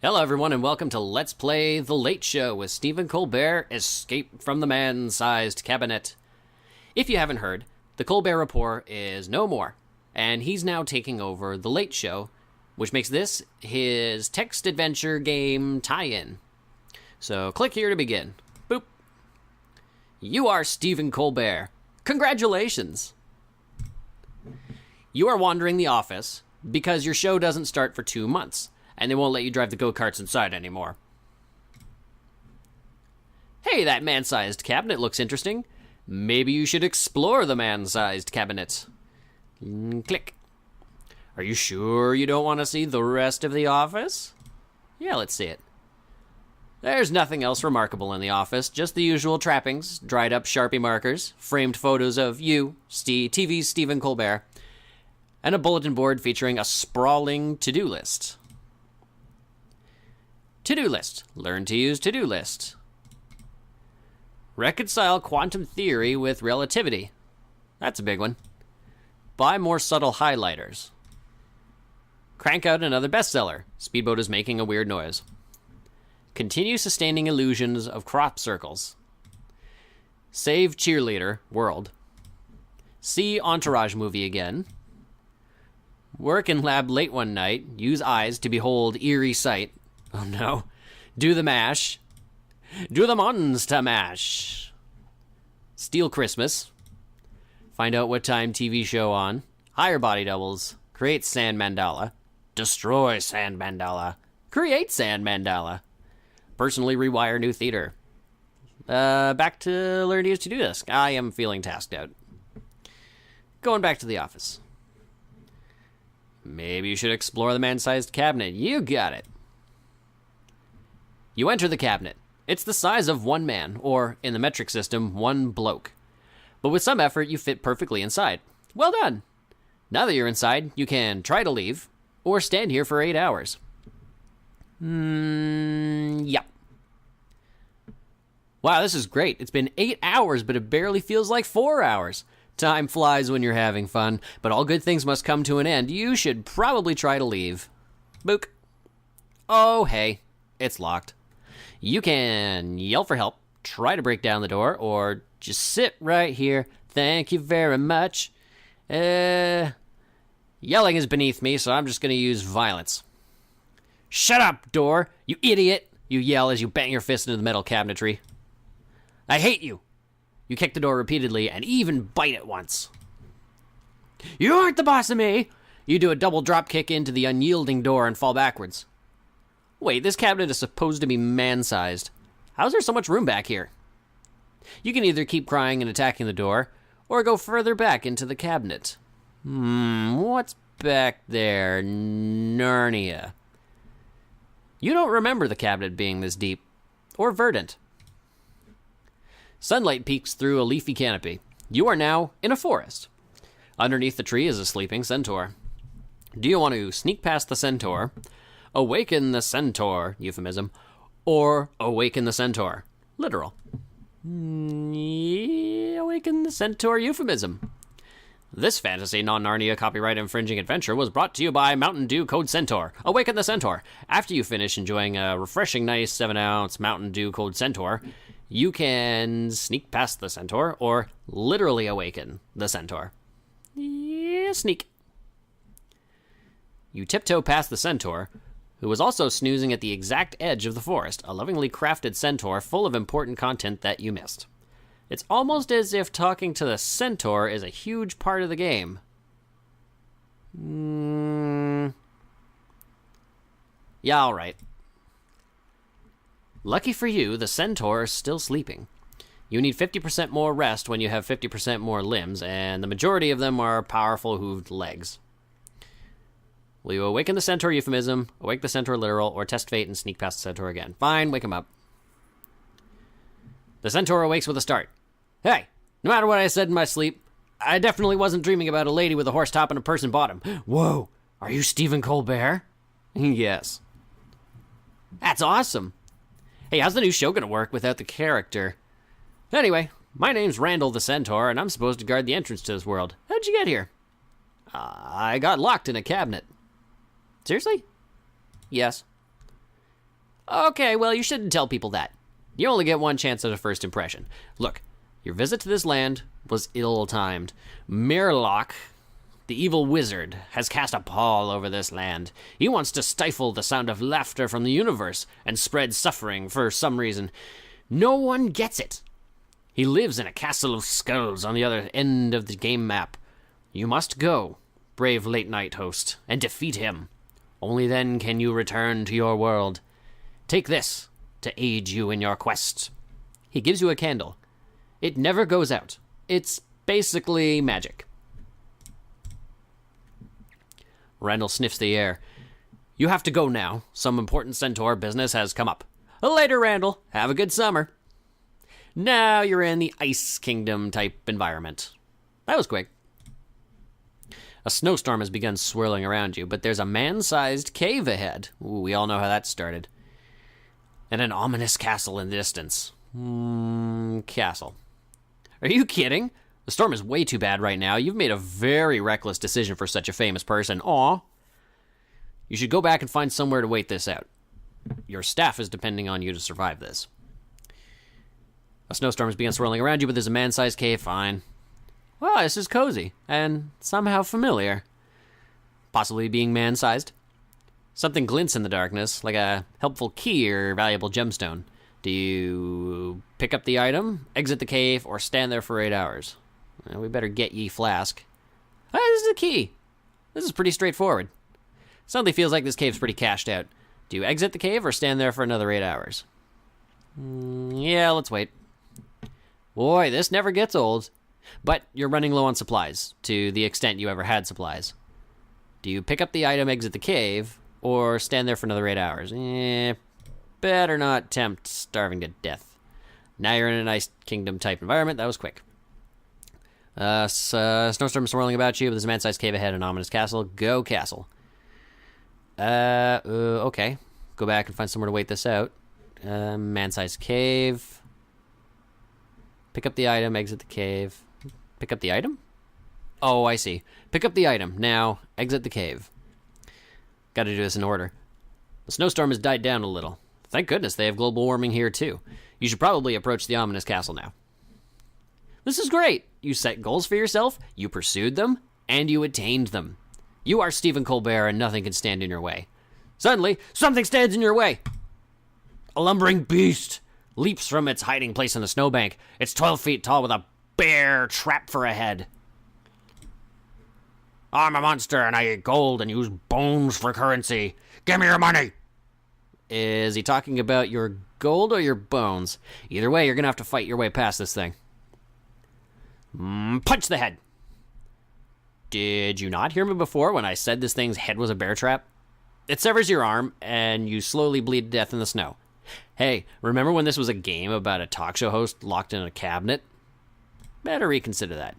Hello, everyone, and welcome to Let's Play The Late Show with Stephen Colbert, Escape from the Man-Sized Cabinet. If you haven't heard, the Colbert Report is no more, and he's now taking over The Late Show, which makes this his text adventure game tie-in. So click here to begin. Boop. You are Stephen Colbert. Congratulations! You are wandering the office because your show doesn't start for 2 months. And they won't let you drive the go-karts inside anymore. Hey, that man-sized cabinet looks interesting. Maybe you should explore the man-sized cabinet. Click. Are you sure you don't want to see the rest of the office? Yeah, let's see it. There's nothing else remarkable in the office, just the usual trappings, dried-up Sharpie markers, framed photos of you, TV's Stephen Colbert, and a bulletin board featuring a sprawling to-do list. To-do list. Learn to use to-do list. Reconcile quantum theory with relativity. That's a big one. Buy more subtle highlighters. Crank out another bestseller. Speedboat is making a weird noise. Continue sustaining illusions of crop circles. Save cheerleader world. See Entourage movie again. Work in lab late one night. Use eyes to behold eerie sight. Oh no. Do the mash. Do the monster mash. Steal Christmas. Find out what time TV show on. Hire body doubles. Create sand mandala. Destroy sand mandala. Create sand mandala. Personally rewire new theater. Back to learn to use to-do list. I am feeling tasked out. Going back to the office. Maybe you should explore the man-sized cabinet. You got it. You enter the cabinet. It's the size of one man, or, in the metric system, one bloke. But with some effort, you fit perfectly inside. Well done! Now that you're inside, you can try to leave, or stand here for 8 hours. Yep. Wow, this is great. It's been 8 hours, but it barely feels like 4 hours. Time flies when you're having fun, but all good things must come to an end. You should probably try to leave. Book. Oh, hey. It's locked. You can yell for help, try to break down the door, or just sit right here. Thank you very much. Yelling is beneath me, so I'm just going to use violence. Shut up, door, you idiot, you yell as you bang your fist into the metal cabinetry. I hate you. You kick the door repeatedly and even bite it once. You aren't the boss of me. You do a double drop kick into the unyielding door and fall backwards. Wait, this cabinet is supposed to be man-sized. How's there so much room back here? You can either keep crying and attacking the door, or go further back into the cabinet. What's back there? Narnia. You don't remember the cabinet being this deep, or verdant. Sunlight peeks through a leafy canopy. You are now in a forest. Underneath the tree is a sleeping centaur. Do you want to sneak past the centaur, awaken the centaur, euphemism, or awaken the centaur, literal? Awaken the centaur, euphemism. This fantasy non-Narnia copyright infringing adventure was brought to you by Mountain Dew Code Centaur. Awaken the centaur. After you finish enjoying a refreshing 97-ounce Mountain Dew Code Centaur, you can sneak past the centaur or literally awaken the centaur. Yeah, sneak. You tiptoe past the centaur, who was also snoozing at the exact edge of the forest, a lovingly crafted centaur full of important content that you missed. It's almost as if talking to the centaur is a huge part of the game. Yeah, alright. Lucky for you, the centaur is still sleeping. You need 50% more rest when you have 50% more limbs, and the majority of them are powerful hooved legs. Will you awaken the centaur, euphemism, awake the centaur, literal, or test fate and sneak past the centaur again? Fine, wake him up. The centaur awakes with a start. Hey, no matter what I said in my sleep, I definitely wasn't dreaming about a lady with a horse top and a person bottom. Whoa, are you Stephen Colbert? Yes. That's awesome. Hey, how's the new show gonna work without the character? Anyway, my name's Randall the Centaur, and I'm supposed to guard the entrance to this world. How'd you get here? I got locked in a cabinet. Seriously? Yes. Okay, well, you shouldn't tell people that. You only get one chance at a first impression. Look, your visit to this land was ill-timed. Mirlock, the evil wizard, has cast a pall over this land. He wants to stifle the sound of laughter from the universe and spread suffering for some reason. No one gets it. He lives in a castle of skulls on the other end of the game map. You must go, brave late-night host, and defeat him. Only then can you return to your world. Take this to aid you in your quest. He gives you a candle. It never goes out. It's basically magic. Randall sniffs the air. You have to go now. Some important centaur business has come up. Later, Randall. Have a good summer. Now you're in the Ice Kingdom type environment. That was quick. A snowstorm has begun swirling around you, but there's a man-sized cave ahead. Ooh, we all know how that started. And an ominous castle in the distance. Castle. Are you kidding? The storm is way too bad right now. You've made a very reckless decision for such a famous person. Aw. You should go back and find somewhere to wait this out. Your staff is depending on you to survive this. A snowstorm has begun swirling around you, but there's a man-sized cave. Fine. Well, this is cozy and somehow familiar. Possibly being man-sized. Something glints in the darkness, like a helpful key or valuable gemstone. Do you pick up the item, exit the cave, or stand there for 8 hours? Well, we better get ye flask. This is the key. This is pretty straightforward. Suddenly feels like this cave's pretty cashed out. Do you exit the cave or stand there for another 8 hours? Yeah, let's wait. Boy, this never gets old. But you're running low on supplies, to the extent you ever had supplies. Do you pick up the item, exit the cave, or stand there for another 8 hours? Better not tempt starving to death. Now you're in an Ice Kingdom type environment. That was quick. Snowstorm swirling about you, but there's a man-sized cave ahead, an ominous castle. Go castle. Okay. Go back and find somewhere to wait this out. Man-sized cave. Pick up the item, exit the cave. Pick up the item? Oh, I see. Pick up the item. Now, exit the cave. Gotta do this in order. The snowstorm has died down a little. Thank goodness they have global warming here, too. You should probably approach the ominous castle now. This is great. You set goals for yourself, you pursued them, and you attained them. You are Stephen Colbert, and nothing can stand in your way. Suddenly, something stands in your way. A lumbering beast leaps from its hiding place in the snowbank. It's 12 feet tall with a bear trap for a head. I'm a monster, and I eat gold and use bones for currency. Give me your money! Is he talking about your gold or your bones? Either way, you're going to have to fight your way past this thing. Punch the head. Did you not hear me before when I said this thing's head was a bear trap? It severs your arm, and you slowly bleed to death in the snow. Hey, remember when this was a game about a talk show host locked in a cabinet? Better reconsider that.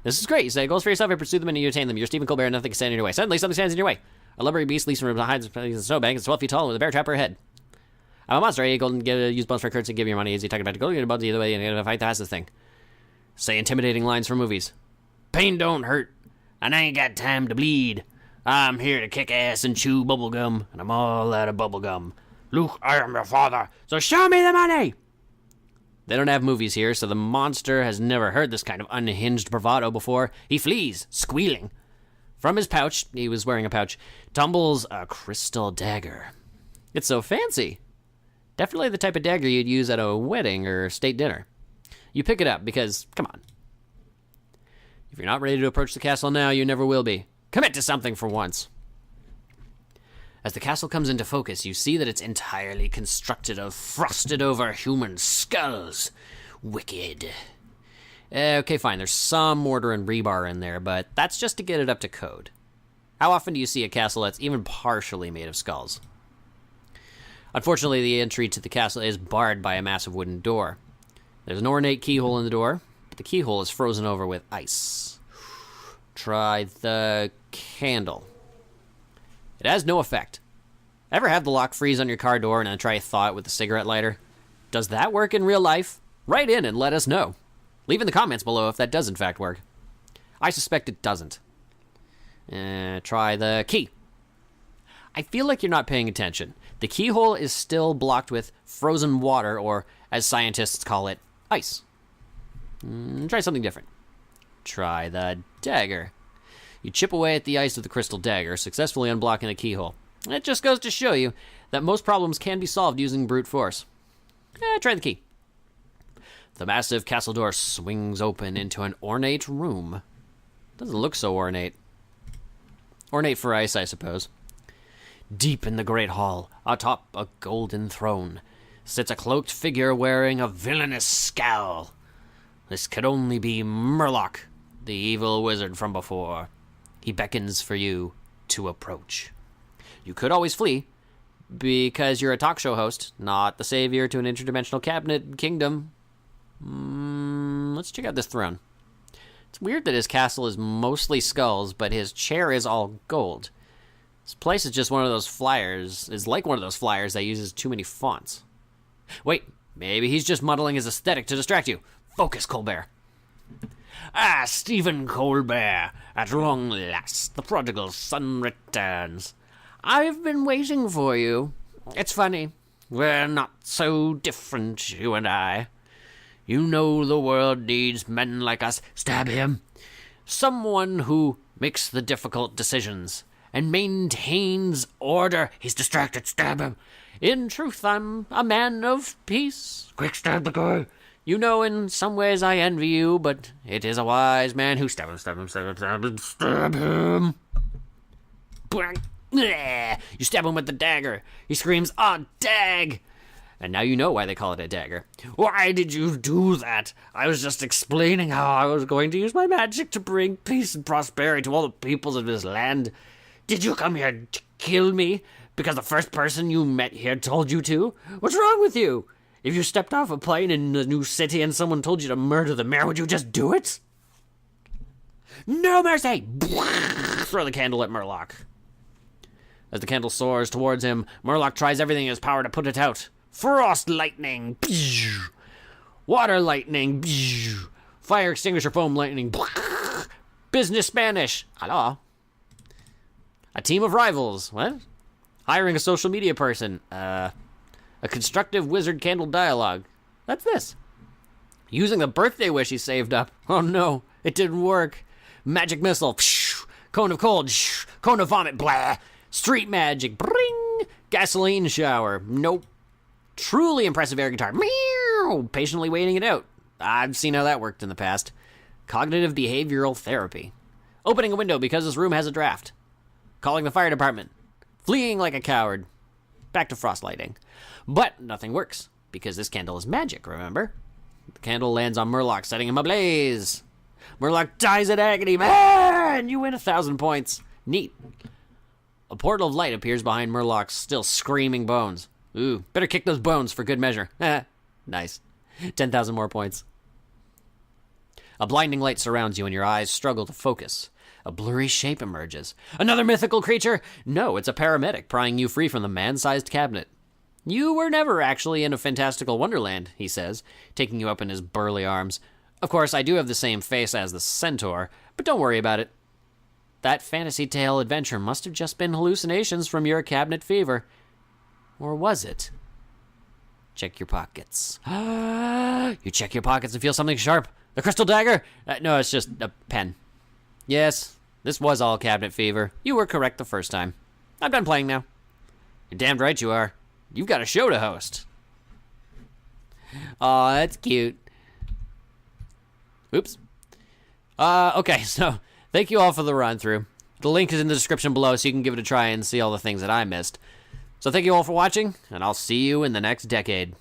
This is great. You set goals for yourself, you pursue them, and you attain them. You're Stephen Colbert, and nothing can stand in your way. Suddenly, something stands in your way. A lumbering beast leaps from behind the snowbank. It's 12 feet tall with a bear trap for a head. I'm a monster. I eat gold and use bones for currency. Give me your money. Is he talking about gold? Get bones either way, and you're going to fight past this thing. Say intimidating lines from movies. Pain don't hurt, and I ain't got time to bleed. I'm here to kick ass and chew bubblegum, and I'm all out of bubblegum. Luke, I am your father, so show me the money! They don't have movies here, so the monster has never heard this kind of unhinged bravado before. He flees, squealing. From his pouch, he was wearing a pouch, tumbles a crystal dagger. It's so fancy. Definitely the type of dagger you'd use at a wedding or state dinner. You pick it up because, come on. If you're not ready to approach the castle now, you never will be. Commit to something for once. As the castle comes into focus, you see that it's entirely constructed of frosted-over human skulls. Wicked. Okay, fine, there's some mortar and rebar in there, but that's just to get it up to code. How often do you see a castle that's even partially made of skulls? Unfortunately, the entry to the castle is barred by a massive wooden door. There's an ornate keyhole in the door, but the keyhole is frozen over with ice. Try the candle. It has no effect. Ever have the lock freeze on your car door and then try to thaw it with a cigarette lighter? Does that work in real life? Write in and let us know. Leave in the comments below if that does in fact work. I suspect it doesn't. Try the key. I feel like you're not paying attention. The keyhole is still blocked with frozen water, or as scientists call it, ice. Try something different. Try the dagger. You chip away at the ice with the crystal dagger, successfully unblocking the keyhole. It just goes to show you that most problems can be solved using brute force. Try the key. The massive castle door swings open into an ornate room. Doesn't look so ornate. Ornate for ice, I suppose. Deep in the great hall, atop a golden throne, sits a cloaked figure wearing a villainous scowl. This could only be Murloc, the evil wizard from before. He beckons for you to approach. You could always flee, because you're a talk show host, not the savior to an interdimensional cabinet kingdom. Let's check out this throne. It's weird that his castle is mostly skulls, but his chair is all gold. This place is just one of those flyers, is like one of those flyers that uses too many fonts. Wait, maybe he's just muddling his aesthetic to distract you. Focus, Colbert. Ah, Stephen Colbert, at long last, the prodigal son returns. I've been waiting for you. It's funny, we're not so different, you and I. You know the world needs men like us. Stab him. Someone who makes the difficult decisions and maintains order. He's distracted. Stab him. In truth, I'm a man of peace. Quick, stab the guy. You know, in some ways I envy you, but it is a wise man who stab him. You stab him with the dagger. He screams, "Ah, dag!" And now you know why they call it a dagger. Why did you do that? I was just explaining how I was going to use my magic to bring peace and prosperity to all the peoples of this land. Did you come here to kill me because the first person you met here told you to? What's wrong with you? If you stepped off a plane in a new city and someone told you to murder the mayor, would you just do it? No mercy! Throw the candle at Murloc. As the candle soars towards him, Murloc tries everything in his power to put it out. Frost lightning, water lightning, fire extinguisher foam lightning, business Spanish, hello. A team of rivals, what? Hiring a social media person, a constructive wizard candle dialogue. That's this. Using the birthday wish he saved up. Oh no, it didn't work. Magic missile, cone of cold, cone of vomit, blah. Street magic, bring. Gasoline shower, nope. Truly impressive air guitar. Meow! Patiently waiting it out. I've seen how that worked in the past. Cognitive behavioral therapy. Opening a window because this room has a draft. Calling the fire department. Fleeing like a coward. Back to frost lighting. But nothing works because this candle is magic, remember? The candle lands on Murloc, setting him ablaze. Murloc dies in agony. Man, you win 1,000 points. Neat. A portal of light appears behind Murloc's still screaming bones. Ooh, better kick those bones for good measure. Nice. 10,000 more points. A blinding light surrounds you and your eyes struggle to focus. A blurry shape emerges. Another mythical creature? No, it's a paramedic prying you free from the man-sized cabinet. You were never actually in a fantastical wonderland, he says, taking you up in his burly arms. Of course, I do have the same face as the centaur, but don't worry about it. That fantasy tale adventure must have just been hallucinations from your cabinet fever. Or was it? Check your pockets. You check your pockets and feel something sharp. A crystal dagger? No, it's just a pen. Yes, this was all cabinet fever. You were correct the first time. I'm done playing now. You're damned right you are. You've got a show to host. Aw, that's cute. Oops. Okay, so thank you all for the run-through. The link is in the description below so you can give it a try and see all the things that I missed. So thank you all for watching, and I'll see you in the next decade.